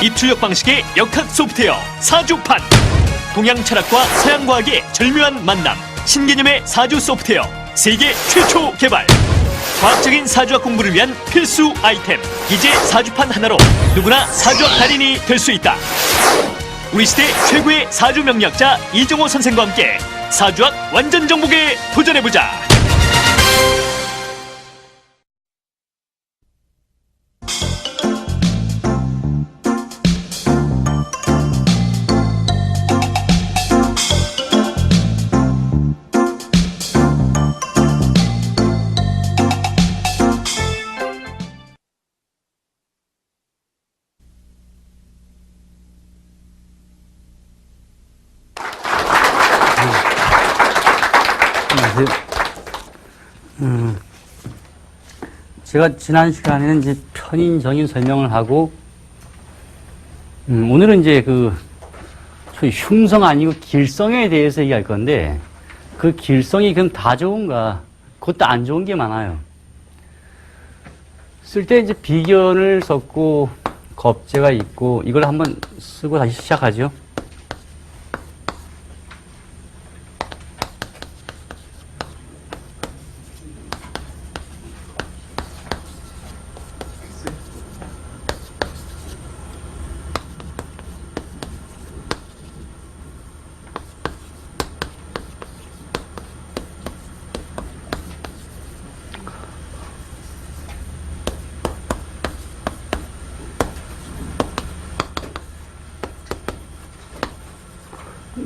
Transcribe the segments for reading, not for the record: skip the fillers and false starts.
입출력 방식의 역학 소프트웨어 사주판. 동양 철학과 서양 과학의 절묘한 만남. 신개념의 사주 소프트웨어 세계 최초 개발. 과학적인 사주학 공부를 위한 필수 아이템. 이제 사주판 하나로 누구나 사주학 달인이 될 수 있다. 우리 시대 최고의 사주 명리학자 이정호 선생과 함께 사주학 완전 정복에 도전해보자. 제가 지난 시간에는 이제 편인, 정인 설명을 하고, 오늘은 이제 소위 흉성 아니고 길성에 대해서 얘기할 건데, 그 길성이 그럼 다 좋은가? 그것도 안 좋은 게 많아요. 쓸 때 이제 비견을 썼고, 겁재가 있고, 이걸 한번 쓰고 다시 시작하죠.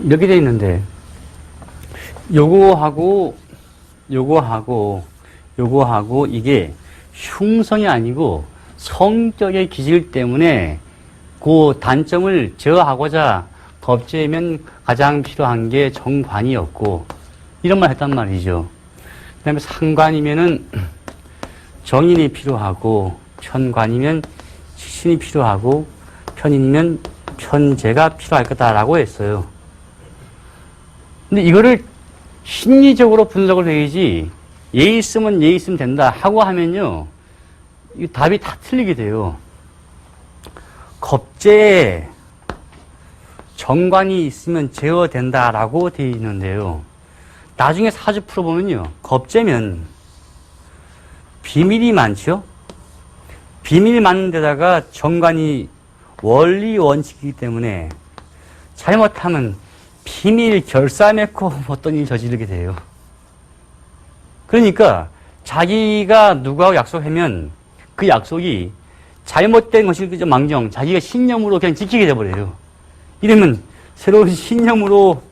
이렇게 돼 있는데, 요거하고 이게 흉성이 아니고 성격의 기질 때문에 그 단점을 제어하고자 겁재면 가장 필요한 게 정관이었고, 이런 말 했단 말이죠. 그 다음에 상관이면은 정인이 필요하고, 편관이면 식신이 필요하고, 편인이면 편재가 필요할 거다라고 했어요. 근데 이거를 심리적으로 분석을 해야지, 얘 있으면 얘 있으면 된다 하고 하면요, 이 답이 다 틀리게 돼요. 겁재에 정관이 있으면 제어된다라고 되어 있는데요. 나중에 사주 풀어보면요, 겁재면 비밀이 많죠? 비밀이 많은 데다가 정관이 원리 원칙이기 때문에 잘못하면 비밀 결사맺고 어떤 일 저지르게 돼요. 그러니까 자기가 누구하고 약속하면 그 약속이 잘못된 것이 그저 망정, 자기가 신념으로 그냥 지키게 돼버려요. 이러면 새로운 신념으로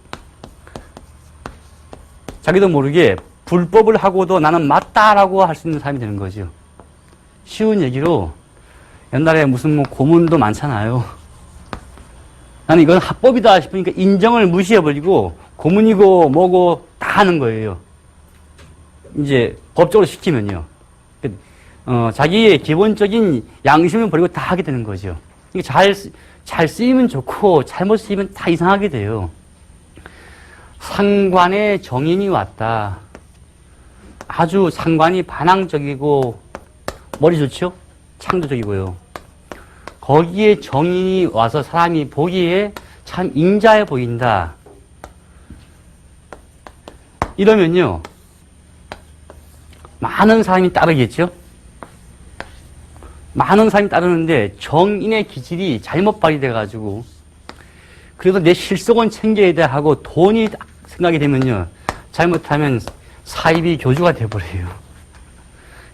자기도 모르게 불법을 하고도 나는 맞다라고 할 수 있는 사람이 되는 거죠. 쉬운 얘기로 옛날에 무슨 고문도 많잖아요. 나는 이건 합법이다 싶으니까 인정을 무시해버리고 고문이고 뭐고 다 하는 거예요. 이제 법적으로 시키면요. 자기의 기본적인 양심을 버리고 다 하게 되는 거죠. 이게 잘 쓰이면 좋고 잘못 쓰이면 다 이상하게 돼요. 상관에 정인이 왔다. 아주 상관이 반항적이고 머리 좋죠? 창조적이고요. 거기에 정인이 와서 사람이 보기에 참 인자해 보인다. 이러면요, 많은 사람이 따르겠죠? 많은 사람이 따르는데 정인의 기질이 잘못 발휘돼가지고, 그래도 내 실속은 챙겨야 돼 하고 돈이 생각이 되면요, 잘못하면 사이비 교주가 돼버려요.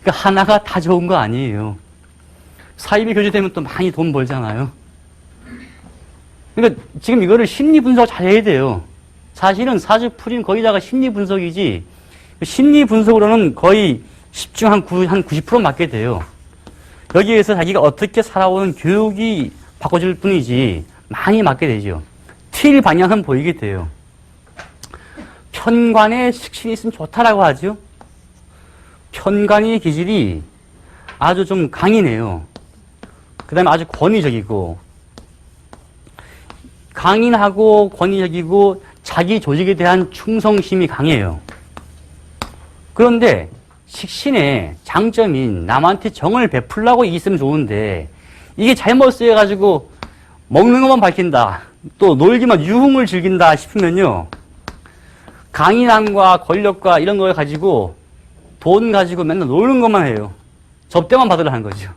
그러니까 하나가 다 좋은 거 아니에요. 사이비 교주 되면 또 많이 돈 벌잖아요. 그러니까 지금 이거를 심리 분석 잘 해야 돼요. 사실은 사주풀이는 거의다가 심리 분석이지, 심리 분석으로는 거의 10중 한 90% 맞게 돼요. 여기에서 자기가 어떻게 살아오는 교육이 바꿔줄 뿐이지 많이 맞게 되죠. 틀 방향은 보이게 돼요. 편관에 식신이 있으면 좋다라고 하죠. 편관의 기질이 아주 좀 강이네요. 그 다음에 아주 권위적이고, 강인하고 권위적이고 자기 조직에 대한 충성심이 강해요. 그런데 식신의 장점인 남한테 정을 베풀라고 있으면 좋은데, 이게 잘못 쓰여가지고 먹는 것만 밝힌다. 또 놀기만 유흥을 즐긴다 싶으면요. 강인함과 권력과 이런 걸 가지고 돈 가지고 맨날 노는 것만 해요. 접대만 받으려 하는 거죠.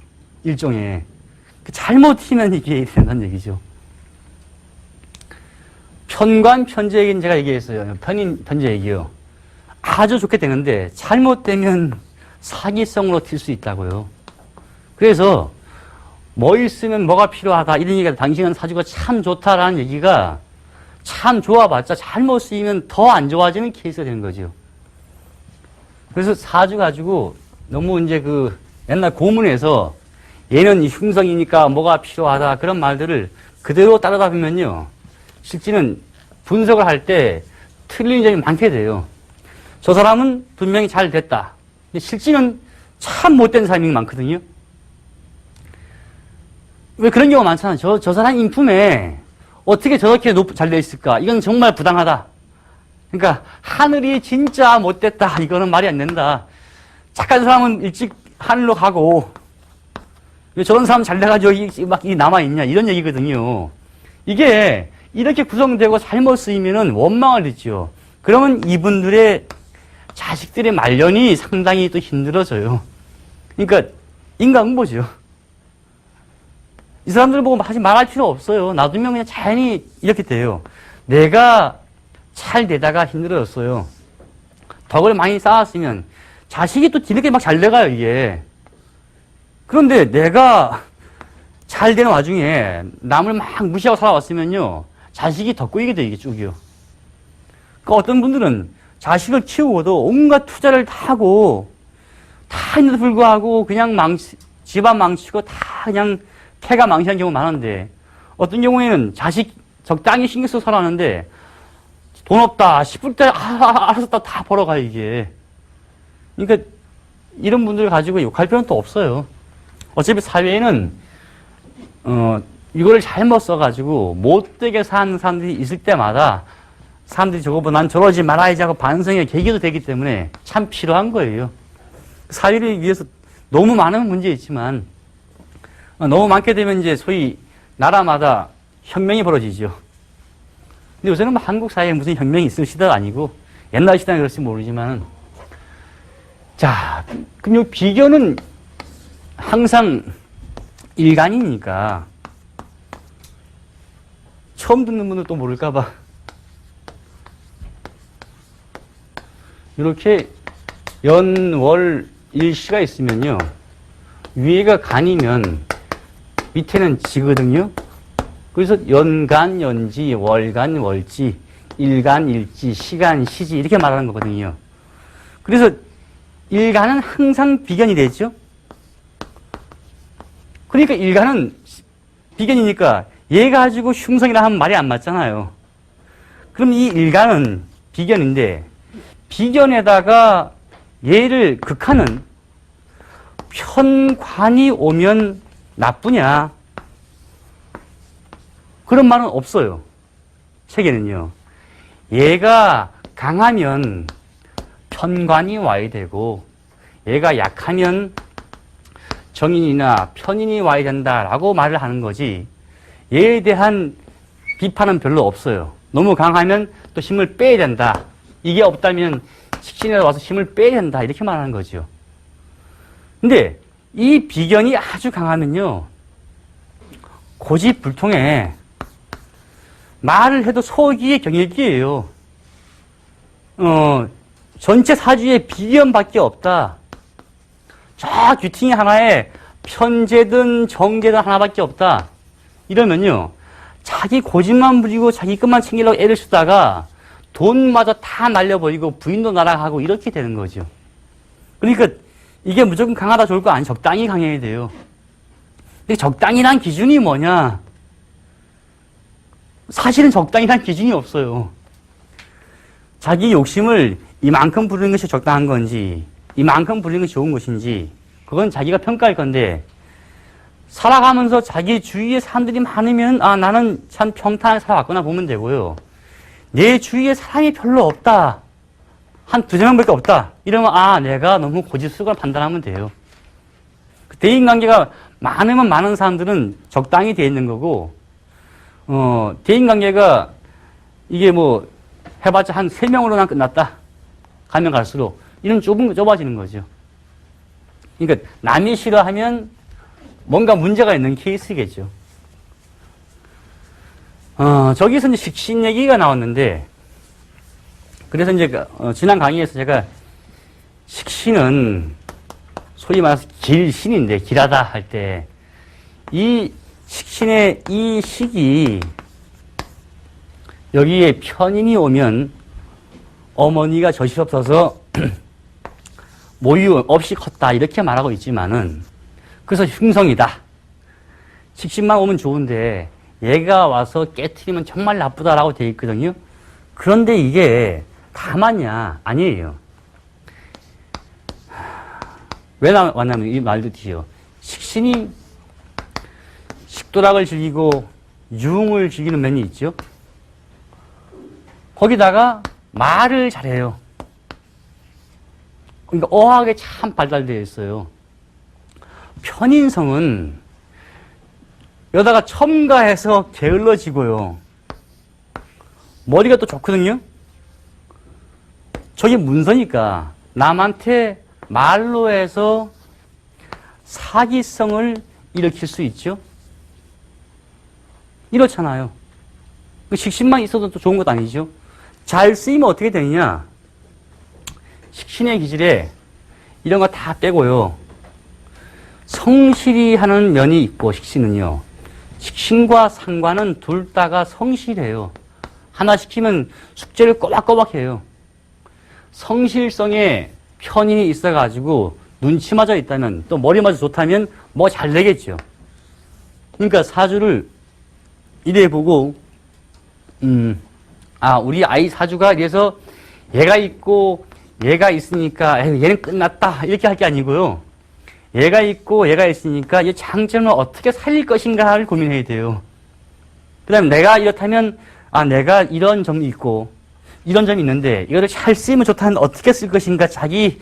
일종의. 잘못하면 이게 된다는 얘기죠. 편관, 편제 얘기는 제가 얘기했어요. 편인, 편제 얘기요. 아주 좋게 되는데 잘못되면 사기성으로 튈 수 있다고요. 그래서 뭐 있으면 뭐가 필요하다 이런 얘기가 당신은 사주가 참 좋다라는 얘기가 참 좋아봤자 잘못 쓰이면 더 안 좋아지는 케이스가 되는 거죠. 그래서 사주 가지고 너무 이제 그 옛날 고문에서 얘는 흉성이니까 뭐가 필요하다 그런 말들을 그대로 따르다 보면요. 실제는 분석을 할 때 틀린 점이 많게 돼요. 저 사람은 분명히 잘 됐다. 근데 실제는 참 못된 사람이 많거든요. 왜 그런 경우가 많잖아요. 저 사람 인품에 어떻게 저렇게 잘 돼 있을까? 이건 정말 부당하다. 그러니까 하늘이 진짜 못됐다. 이거는 말이 안 된다. 착한 사람은 일찍 하늘로 가고 왜 저런 사람 잘 돼가지고 막 남아있냐 이런 얘기거든요. 이게 이렇게 구성되고 잘못 쓰이면은 원망을 듣죠. 그러면 이분들의 자식들의 말년이 상당히 또 힘들어져요. 그러니까 인과응보죠. 이 사람들 보고 사실 말할 필요 없어요. 놔두면 그냥 자연히 이렇게 돼요. 내가 잘 되다가 힘들어졌어요. 덕을 많이 쌓았으면 자식이 또 뒤늦게 막 잘 돼가요, 이게. 그런데 내가 잘 되는 와중에 남을 막 무시하고 살아왔으면요. 자식이 더 꼬이게 돼, 이게 쭉이요. 그러니까 어떤 분들은 자식을 키우고도 온갖 투자를 다 하고 다 있는데도 불구하고 그냥 집안 망치고 다 그냥 폐가 망신한 경우가 많은데 어떤 경우에는 자식 적당히 신경 써서 살아왔는데 돈 없다 싶을 때 알아서 다 벌어가요 이게. 그러니까 이런 분들 가지고 욕할 필요는 또 없어요. 어차피 사회에는 이거를 잘못 써가지고 못되게 사는 사람들이 있을 때마다 사람들이 저거보다 난 저러지 말아야지 하고 반성의 계기도 되기 때문에 참 필요한 거예요. 사회를 위해서 너무 많은 문제 있지만 너무 많게 되면 이제 소위 나라마다 혁명이 벌어지죠. 근데 요새는 뭐 한국 사회에 무슨 혁명이 있을 시대가 아니고 옛날 시대는 그럴지 모르지만 자, 그럼 이 비견은 항상 일간이니까 처음 듣는 분은 또 모를까봐 이렇게 연, 월, 일시가 있으면요. 위에가 간이면 밑에는 지거든요. 그래서 연간, 연지, 월간, 월지, 일간, 일지, 시간, 시지 이렇게 말하는 거거든요. 그래서 일간은 항상 비견이 되죠. 그러니까 일간은 비견이니까 얘 가지고 흉성이라 하면 말이 안 맞잖아요. 그럼 이 일간은 비견인데 비견에다가 얘를 극하는 편관이 오면 나쁘냐? 그런 말은 없어요. 책에는요. 얘가 강하면 편관이 와야 되고 얘가 약하면 정인이나 편인이 와야 된다라고 말을 하는 거지 얘에 대한 비판은 별로 없어요. 너무 강하면 또 힘을 빼야 된다. 이게 없다면 식신에 와서 힘을 빼야 된다. 이렇게 말하는 거죠. 근데 이 비견이 아주 강하면요. 고집불통에 말을 해도 소기의 경액이에요. 전체 사주에 비견밖에 없다. 저 귀퉁이 하나에 편제든 정제든 하나밖에 없다. 이러면요. 자기 고집만 부리고 자기 것만 챙기려고 애를 쓰다가 돈마저 다 날려버리고 부인도 날아가고 이렇게 되는 거죠. 그러니까 이게 무조건 강하다 좋을 거 아니 적당히 강해야 돼요. 근데 적당이란 기준이 뭐냐? 사실은 적당이란 기준이 없어요. 자기 욕심을 이만큼 부리는 것이 적당한 건지 이만큼 부리는 것이 좋은 것인지 그건 자기가 평가할 건데 살아가면서 자기 주위에 사람들이 많으면 아 나는 참 평탄하게 살아왔구나 보면 되고요. 내 주위에 사람이 별로 없다. 한 두세 명밖에 없다. 이러면 아 내가 너무 고집스러운 걸 판단하면 돼요. 대인관계가 많으면 많은 사람들은 적당히 돼 있는 거고 대인관계가 이게 뭐 해봤자 한 3명으로만 끝났다. 가면 갈수록 이런 좁아지는 거죠. 그러니까 남이 싫어하면 뭔가 문제가 있는 케이스겠죠. 저기서 이제 식신 얘기가 나왔는데, 그래서 이제 지난 강의에서 제가 식신은 소위 말해서 길신인데, 길하다 할 때, 이 식신의 이 식이 여기에 편인이 오면 어머니가 젖이 없어서 모유 없이 컸다 이렇게 말하고 있지만은, 그래서 흉성이다. 식신만 오면 좋은데 얘가 와서 깨트리면 정말 나쁘다라고 되어 있거든요. 그런데 이게 다 맞냐? 아니에요. 왜 왔냐면 이 말도 뒤요. 식신이 식도락을 즐기고 유흥을 즐기는 면이 있죠. 거기다가 말을 잘해요. 그러니까 어학에 참 발달되어 있어요. 편인성은 여다가 첨가해서 게을러지고요. 머리가 또 좋거든요. 저게 문서니까 남한테 말로 해서 사기성을 일으킬 수 있죠. 이렇잖아요. 식신만 있어도 또 좋은 것 아니죠. 잘 쓰이면 어떻게 되느냐. 식신의 기질에 이런 거 다 빼고요. 성실히 하는 면이 있고, 식신은요. 식신과 상관은 둘 다가 성실해요. 하나 시키면 숙제를 꼬박꼬박 해요. 성실성에 편인이 있어가지고 눈치마저 있다면, 또 머리마저 좋다면 뭐 잘 되겠죠. 그러니까 사주를 이래 보고, 우리 아이 사주가 이래서 얘가 있고 얘가 있으니까 얘는 끝났다 이렇게 할 게 아니고요. 얘가 있고 얘가 있으니까 이 장점을 어떻게 살릴 것인가를 고민해야 돼요. 그 다음에 내가 이렇다면 내가 이런 점이 있고 이런 점이 있는데 이거를 잘 쓰면 좋다면 어떻게 쓸 것인가 자기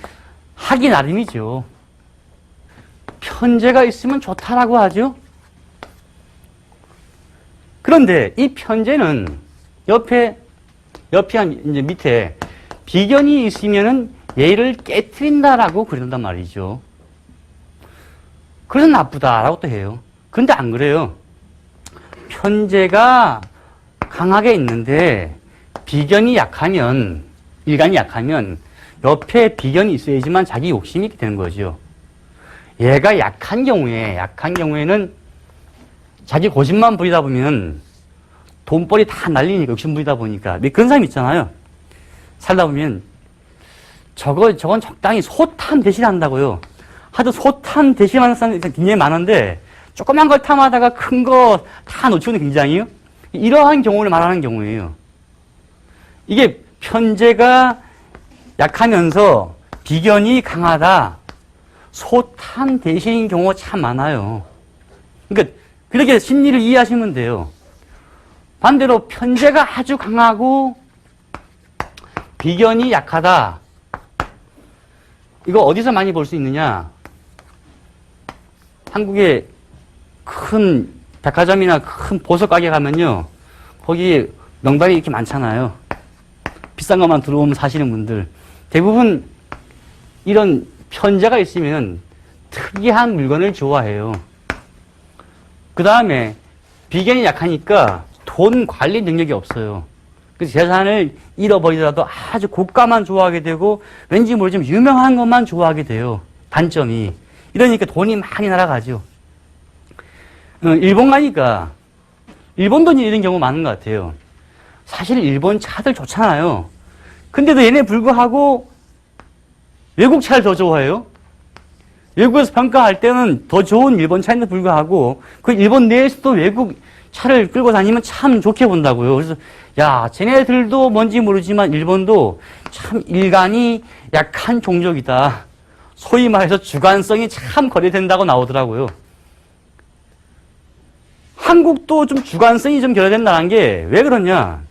하기 나름이죠. 편제가 있으면 좋다라고 하죠. 그런데 이 편제는 옆에 이제 밑에 비견이 있으면은 얘를 깨트린다라고 그런단 말이죠. 그래서 나쁘다라고 또 해요. 그런데 안 그래요. 편제가 강하게 있는데 비견이 약하면, 일간이 약하면 옆에 비견이 있어야지만 자기 욕심이 있게 되는 거죠. 얘가 약한 경우에는 자기 고집만 부리다 보면 돈벌이 다 날리니까 욕심 부리다 보니까 그런 사람 있잖아요. 살다 보면 저건 적당히 소탄 대신한다고요. 하도 소탄 대신하는 사람이 굉장히 많은데 조그만 걸 탐하다가 큰 거 다 놓치는 굉장히요. 이러한 경우를 말하는 경우예요. 이게 편제가 약하면서 비견이 강하다. 소탄 대신인 경우가 참 많아요. 그러니까 그렇게 심리를 이해하시면 돼요. 반대로 편제가 아주 강하고 비견이 약하다. 이거 어디서 많이 볼 수 있느냐? 한국에 큰 백화점이나 큰 보석 가게 가면요. 거기 명당이 이렇게 많잖아요. 비싼 것만 들어오면 사시는 분들. 대부분 이런 편제가 있으면 특이한 물건을 좋아해요. 그 다음에 비견이 약하니까 돈 관리 능력이 없어요. 그래서 재산을 잃어버리더라도 아주 고가만 좋아하게 되고 왠지 모르지만 유명한 것만 좋아하게 돼요. 단점이. 이러니까 돈이 많이 날아가죠. 일본 가니까 일본도 이런 경우 많은 것 같아요. 사실 일본 차들 좋잖아요. 근데도 얘네 불구하고 외국 차를 더 좋아해요. 외국에서 평가할 때는 더 좋은 일본 차인데 불구하고 그 일본 내에서도 외국 차를 끌고 다니면 참 좋게 본다고요. 그래서 쟤네들도 뭔지 모르지만 일본도 참 일간이 약한 종족이다. 소위 말해서 주관성이 참 결여된다고 나오더라고요. 한국도 좀 주관성이 좀 결여된다는 게 왜 그러냐?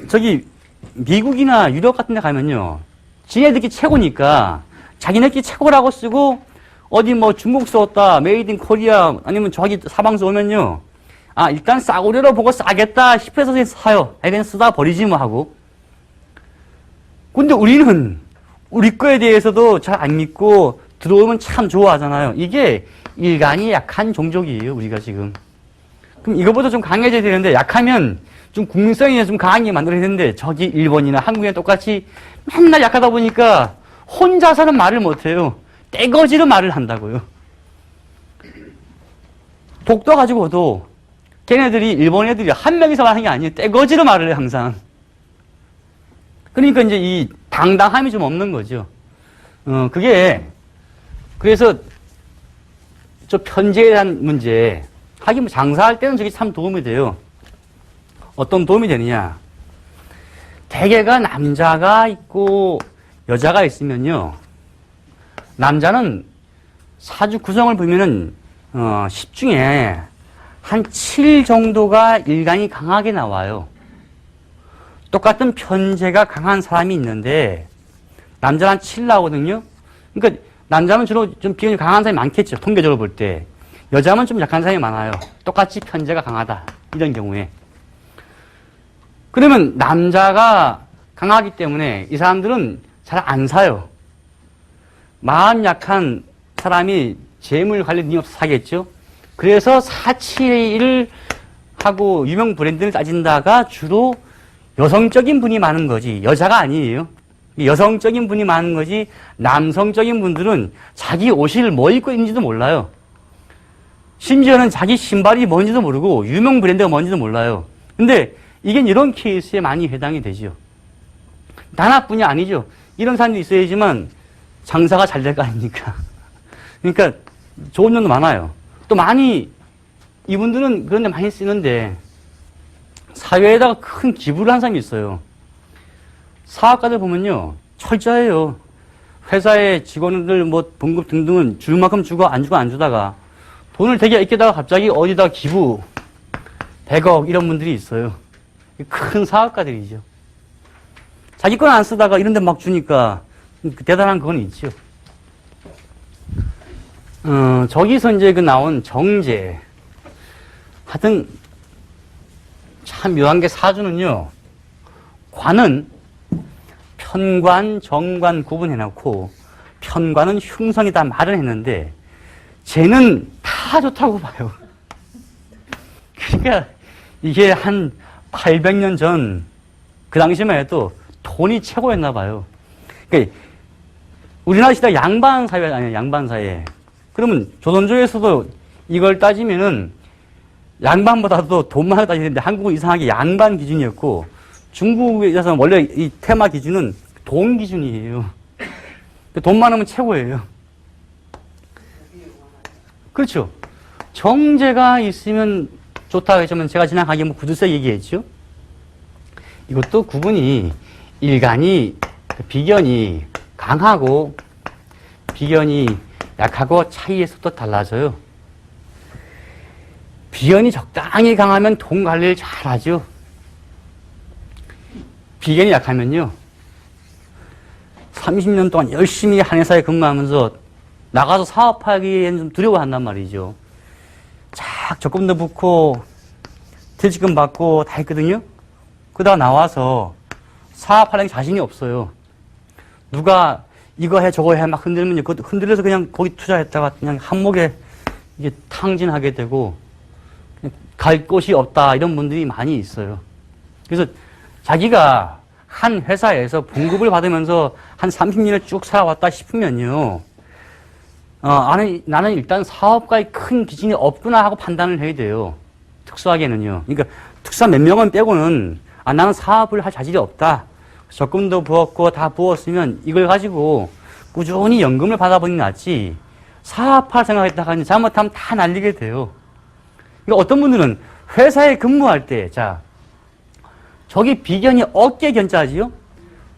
저기 미국이나 유럽 같은 데 가면요. 지네들끼리 최고니까 자기네끼리 최고라고 쓰고 어디 뭐 중국 써 왔다, 메이드 인 코리아 아니면 저기 사방서 오면요. 일단 싸구려로 보고 싸겠다 싶어서 사요. 그냥 쓰다 버리지 뭐 하고. 근데 우리는 우리 거에 대해서도 잘 안 믿고 들어오면 참 좋아하잖아요. 이게 일간이 약한 종족이에요, 우리가 지금. 그럼 이거보다 좀 강해져야 되는데, 약하면 좀 국민성이 좀 강하게 만들어야 되는데, 저기 일본이나 한국이나 똑같이 맨날 약하다 보니까 혼자서는 말을 못해요. 떼거지로 말을 한다고요. 독도 가지고도 걔네들이, 일본 애들이 한 명이서 말하는 게 아니에요. 떼거지로 말을 해요, 항상. 그러니까 이제 이 당당함이 좀 없는 거죠. 그래서 저 편제에 대한 문제, 하긴 뭐 장사할 때는 저게 참 도움이 돼요. 어떤 도움이 되느냐. 대개가 남자가 있고 여자가 있으면요. 남자는 사주 구성을 보면은 10 중에 한 7 정도가 일간이 강하게 나와요. 똑같은 편제가 강한 사람이 있는데 남자는 한 7 나오거든요. 그러니까 남자는 주로 좀 비견이 강한 사람이 많겠죠. 통계적으로 볼 때. 여자는 좀 약한 사람이 많아요. 똑같이 편제가 강하다. 이런 경우에. 그러면 남자가 강하기 때문에 이 사람들은 잘 안 사요. 마음 약한 사람이 재물 관련 일 없어 사겠죠. 그래서 사치를 하고 유명 브랜드를 따진다가 주로 여성적인 분이 많은 거지 여자가 아니에요. 여성적인 분이 많은 거지 남성적인 분들은 자기 옷을 뭐 입고 있는지도 몰라요. 심지어는 자기 신발이 뭔지도 모르고 유명 브랜드가 뭔지도 몰라요. 근데 이게 이런 케이스에 많이 해당이 되죠. 단합뿐이 아니죠. 이런 사람도 있어야지만 장사가 잘 될 거 아닙니까? 그러니까 좋은 점도 많아요. 또 많이 이분들은 그런 데 많이 쓰는데 사회에다가 큰 기부를 한 사람이 있어요. 사업가들 보면요. 철저해요. 회사의 직원들 뭐 봉급 등등은 줄 만큼 주고 안 주다가 돈을 되게 아끼다가 갑자기 어디다 기부 100억 이런 분들이 있어요. 큰 사업가들이죠. 자기 건 안 쓰다가 이런 데 막 주니까 대단한 그건 있죠. 저기서 이제 그 나온 정제. 하여튼 참 묘한 게 사주는요. 관은 편관, 정관 구분해놓고 편관은 흉성이다 말을 했는데 쟤는 다 좋다고 봐요. 그러니까 이게 한 800년 전 그 당시만 해도 돈이 최고였나 봐요. 그러니까 우리나라 시대가 양반 사회 아니에요. 양반 사회. 그러면 조선조에서도 이걸 따지면은 양반보다도 돈만 따지는데 한국은 이상하게 양반 기준이었고 중국에서는 원래 이 테마 기준은 돈 기준이에요. 돈 많으면 최고예요. 그렇죠. 정제가 있으면 좋다고 했지만 제가 지나가게 뭐 구두쇠 얘기했죠. 이것도 구분이 일간이 비견이 강하고 비견이 약하고 차이에서 또 달라져요. 비견이 적당히 강하면 돈 관리를 잘하죠. 비견이 약하면요. 30년 동안 열심히 한 회사에 근무하면서 나가서 사업하기에는 좀 두려워한단 말이죠. 착 적금도 붓고 퇴직금 받고 다 했거든요. 그러다가 나와서 사업하려는 자신이 없어요. 누가 이거 해 저거 해 막 흔들면 흔들려서 그냥 거기 투자했다가 그냥 한몫에 이게 탕진하게 되고 갈 곳이 없다 이런 분들이 많이 있어요. 그래서 자기가 한 회사에서 봉급을 받으면서 한 30년을 쭉 살아왔다 싶으면요. 나는 일단 사업가의 큰 기준이 없구나 하고 판단을 해야 돼요. 특수하게는요. 그러니까 특수한 몇 명은 빼고는 나는 사업을 할 자질이 없다. 적금도 부었고 다 부었으면 이걸 가지고 꾸준히 연금을 받아보는 게 낫지. 사업할 생각했다가 잘못하면 다 날리게 돼요. 그러니까 어떤 분들은 회사에 근무할 때, 저기 비견이 어깨 견자지요?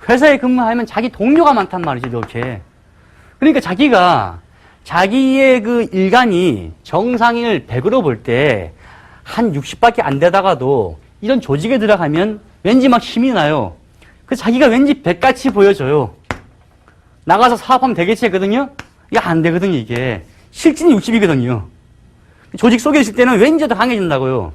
회사에 근무하면 자기 동료가 많단 말이죠, 이렇게. 그러니까 자기의 그 일간이 정상인을 100으로 볼 때 한 60밖에 안 되다가도 이런 조직에 들어가면 왠지 막 힘이 나요. 그래서 자기가 왠지 100같이 보여져요. 나가서 사업하면 되겠지 했거든요? 이게 안 되거든요, 이게. 실질은 60이거든요. 조직 속에 있을 때는 왠지 더 강해진다고요.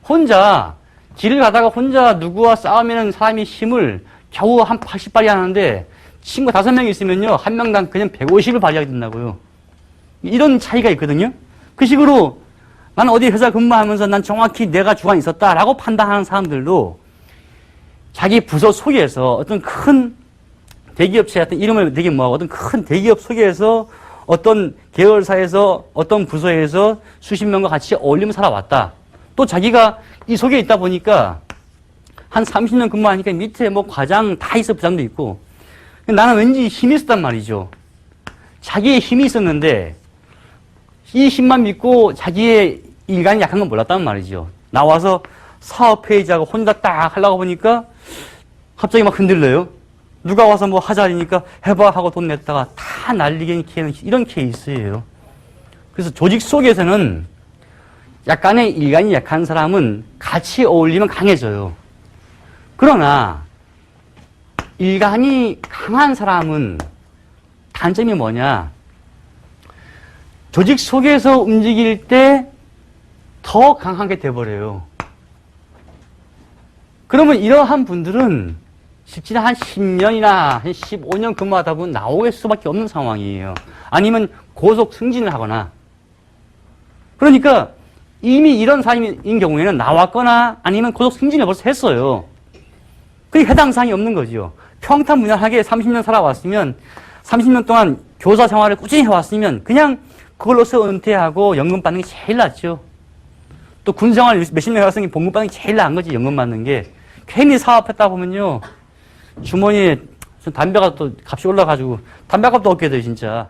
혼자 길을 가다가 혼자 누구와 싸우면 사람이 힘을 겨우 한 80발이 하는데 친구 5명 있으면요. 한 명당 그냥 150을 발휘하게 된다고요. 이런 차이가 있거든요. 그 식으로 나는 어디 회사 근무하면서 난 정확히 내가 주관이 있었다라고 판단하는 사람들도 자기 부서 속에서 어떤 큰 대기업체 어떤 이름을 되게 뭐하고 어떤 큰 대기업 속에서 어떤 계열사에서 어떤 부서에서 수십 명과 같이 어울리며 살아왔다. 또 자기가 이 속에 있다 보니까 한 30년 근무하니까 밑에 뭐 과장 다 있어 부장도 있고 나는 왠지 힘이 있었단 말이죠. 자기의 힘이 있었는데 이 힘만 믿고 자기의 일간이 약한 건 몰랐단 말이죠. 나와서 사업 페이지하고 혼자 딱 하려고 보니까 갑자기 막 흔들려요. 누가 와서 뭐 하자니까 해봐 하고 돈 냈다가 다 날리게 하는 이런 케이스예요. 그래서 조직 속에서는 약간의 일간이 약한 사람은 같이 어울리면 강해져요. 그러나 일간이 강한 사람은 단점이 뭐냐? 조직 속에서 움직일 때 더 강하게 돼버려요. 그러면 이러한 분들은 실제로 한 10년이나 한 15년 근무하다 보면 나올 수밖에 없는 상황이에요. 아니면 고속 승진을 하거나. 그러니까 이미 이런 사람인 경우에는 나왔거나 아니면 고속 승진을 벌써 했어요. 그게 해당 사항이 없는 거죠. 평탄무난하게 30년 살아왔으면 30년 동안 교사 생활을 꾸준히 해왔으면 그냥 그걸로서 은퇴하고 연금 받는 게 제일 낫죠. 또 군생활 몇십 년 해왔으니 봉급 받는 게 제일 나은 거지, 연금 받는 게. 괜히 사업했다 보면요. 주머니에 담배가 또 값이 올라가지고 담배값도 없게 돼요, 진짜.